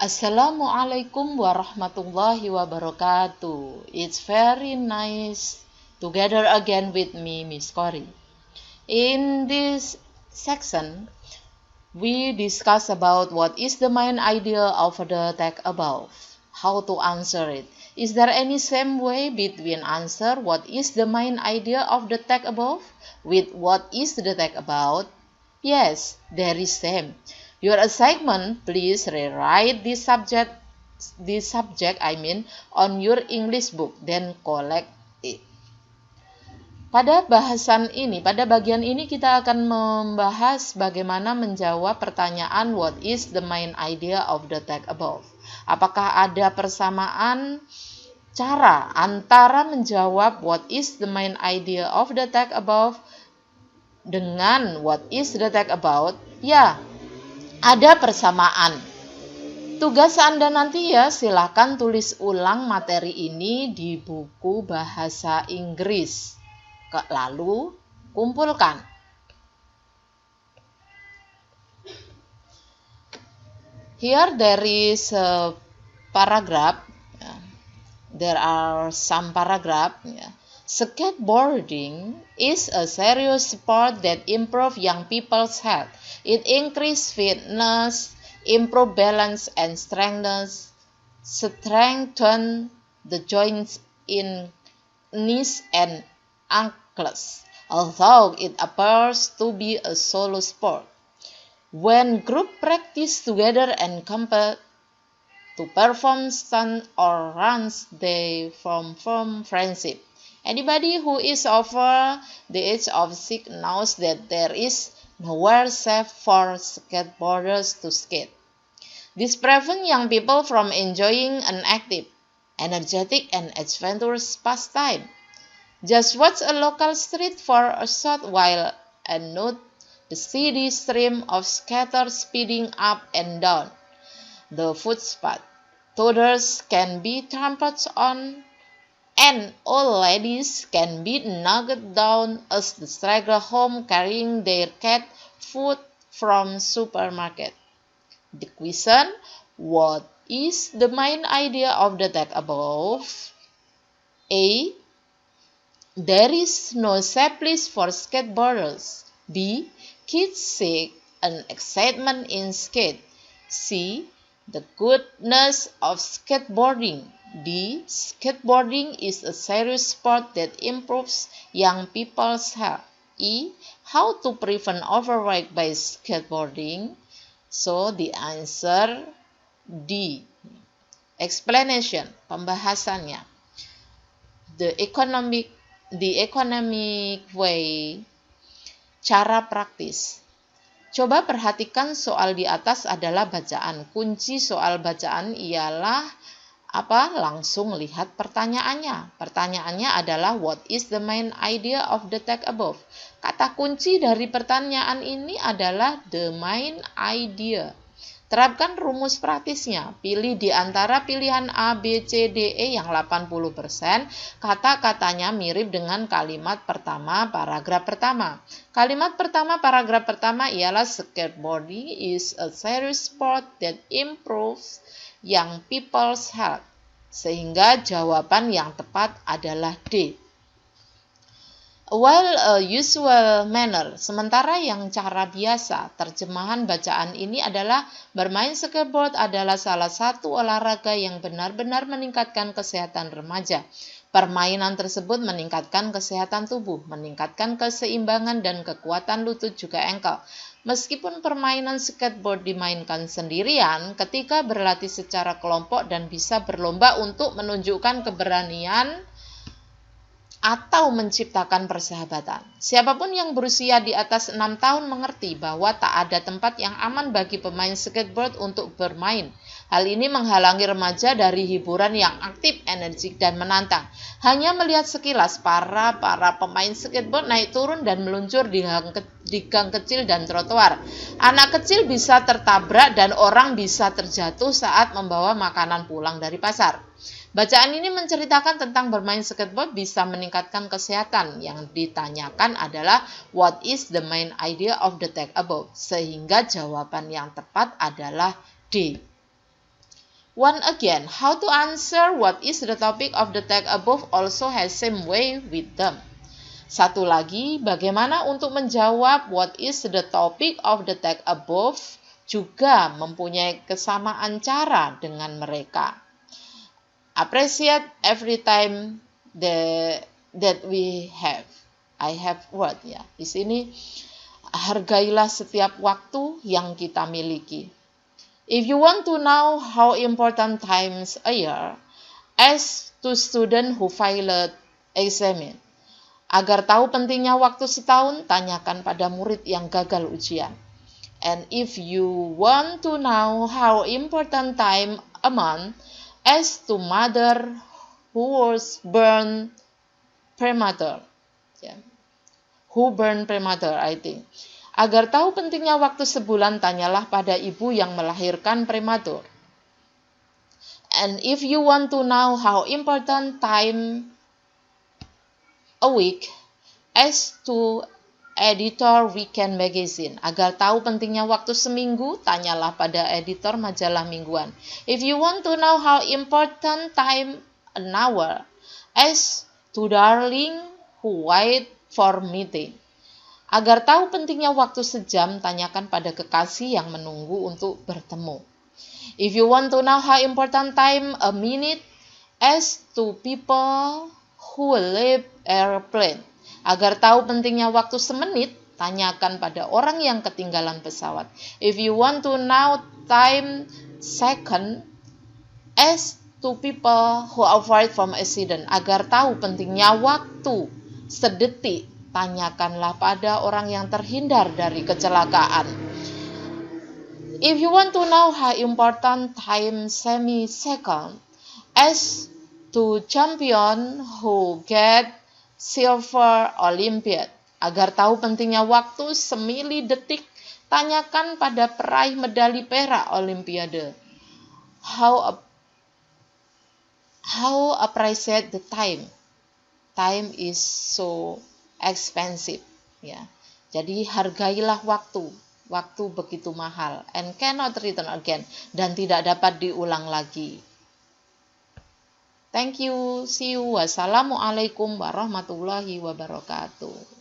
Assalamualaikum warahmatullahi wabarakatuh. It's very nice together again with me, Miss Cory. In this section, we discuss about what is the main idea of the text above, how to answer it. Is there any same way between answer what is the main idea of the text above with what is the text about? Yes, there is same. Your assignment, please rewrite this subject on your English book, then collect it. Pada bagian ini kita akan membahas bagaimana menjawab pertanyaan what is the main idea of the text above. Apakah ada persamaan cara antara menjawab what is the main idea of the text above dengan what is the text about? Ya, ada persamaan. Tugas Anda nanti ya, silakan tulis ulang materi ini di buku bahasa Inggris. Lalu kumpulkan. Here there is a paragraph. There are some paragraph. Skateboarding is a serious sport that improves young people's health. It increases fitness, improves balance, and strengthens the joints in knees and ankles, although it appears to be a solo sport. When group practice together and compete to perform stunts or runs, they form firm friendship. Anybody who is over the age of 6 knows that there is nowhere safe for skateboarders to skate. This prevents young people from enjoying an active, energetic, and adventurous pastime. Just watch a local street for a short while and note the steady stream of skaters speeding up and down the footpath. Toddlers can be trampled on, and old ladies can be knocked down as they straggle home carrying their cat food from supermarket. The question, what is the main idea of the text above? A. There is no safe place for skateboarders. B. Kids seek an excitement in skate. C. The goodness of skateboarding. D. Skateboarding is a serious sport that improves young people's health. E. How to prevent overweight by skateboarding? So the answer D. Explanation, pembahasannya. The economic way, cara praktis. Coba perhatikan soal di atas adalah bacaan. Kunci soal bacaan ialah langsung lihat pertanyaannya. Pertanyaannya adalah what is the main idea of the text above? Kata kunci dari pertanyaan ini adalah the main idea. Terapkan rumus praktisnya. Pilih di antara pilihan A, B, C, D, E yang 80%. Kata-katanya mirip dengan kalimat pertama paragraf pertama. Kalimat pertama paragraf pertama ialah skateboarding is a serious sport that improves young people's health. Sehingga jawaban yang tepat adalah D. While a usual manner, sementara yang cara biasa, terjemahan bacaan ini adalah bermain skateboard adalah salah satu olahraga yang benar-benar meningkatkan kesehatan remaja. Permainan tersebut meningkatkan kesehatan tubuh, meningkatkan keseimbangan dan kekuatan lutut juga ankle. Meskipun permainan skateboard dimainkan sendirian, ketika berlatih secara kelompok dan bisa berlomba untuk menunjukkan keberanian atau menciptakan persahabatan. Siapapun yang berusia di atas 6 tahun mengerti bahwa tak ada tempat yang aman bagi pemain skateboard untuk bermain. Hal ini menghalangi remaja dari hiburan yang aktif, energik, dan menantang. Hanya melihat sekilas para pemain skateboard naik turun dan meluncur di gang kecil dan trotoar. Anak kecil bisa tertabrak dan orang bisa terjatuh saat membawa makanan pulang dari pasar. Bacaan ini menceritakan tentang bermain skateboard bisa meningkatkan kesehatan. Yang ditanyakan adalah what is the main idea of the text above? Sehingga jawaban yang tepat adalah D. One again, how to answer what is the topic of the text above also has same way with them. Satu lagi, bagaimana untuk menjawab what is the topic of the text above juga mempunyai kesamaan cara dengan mereka. Appreciate every time that we have. I have word ya. Di sini hargailah setiap waktu yang kita miliki. If you want to know how important times a year, ask to student who failed exam. Agar tahu pentingnya waktu setahun, tanyakan pada murid yang gagal ujian. And if you want to know how important time a month, ask to mother who was born premature. Yeah. Who born premature, I think. Agar tahu pentingnya waktu sebulan, tanyalah pada ibu yang melahirkan prematur. And if you want to know how important time a week, ask to editor weekend magazine. Agar tahu pentingnya waktu seminggu, tanyalah pada editor majalah mingguan. If you want to know how important time an hour, ask to darling who wait for meeting. Agar tahu pentingnya waktu sejam, tanyakan pada kekasih yang menunggu untuk bertemu. If you want to know how important time a minute, ask to people who live airplane. Agar tahu pentingnya waktu semenit, tanyakan pada orang yang ketinggalan pesawat. If you want to know time second, ask to people who avoid from accident. Agar tahu pentingnya waktu sedetik, tanyakanlah pada orang yang terhindar dari kecelakaan. If you want to know how important time semi-second, ask to champion who get silver Olympiad. Agar tahu pentingnya waktu semili detik, tanyakan pada peraih medali perak Olimpiade. How appreciate the time? Time is so expensive, ya. Jadi hargailah waktu. Waktu begitu mahal and cannot return again, dan tidak dapat diulang lagi. Thank you. See you. Wassalamualaikum warahmatullahi wabarakatuh.